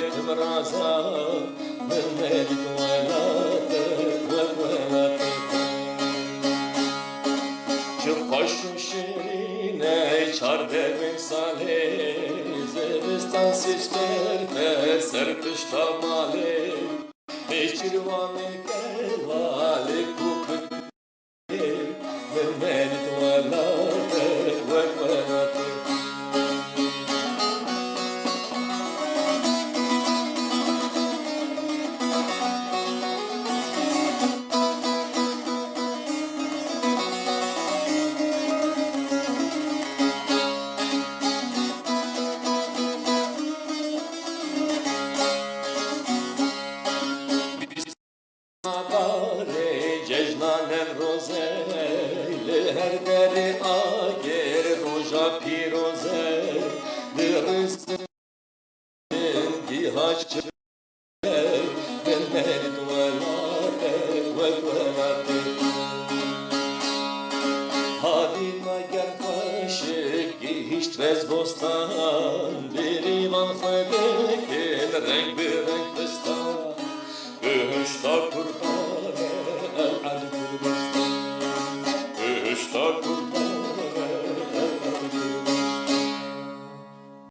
تمرازا من مالك ولات شوف خوش شيرينه چار من ساله زمستان سيشتر فسر پشتا ماله بشروانه كواله كوكت من مالك ولات ججنان روزه لهر دری آگر روژا پیروزه درست گیهاش من مرد ولات حالی مگر خاشق گیشت رز بستان بریوان خدکن رنگ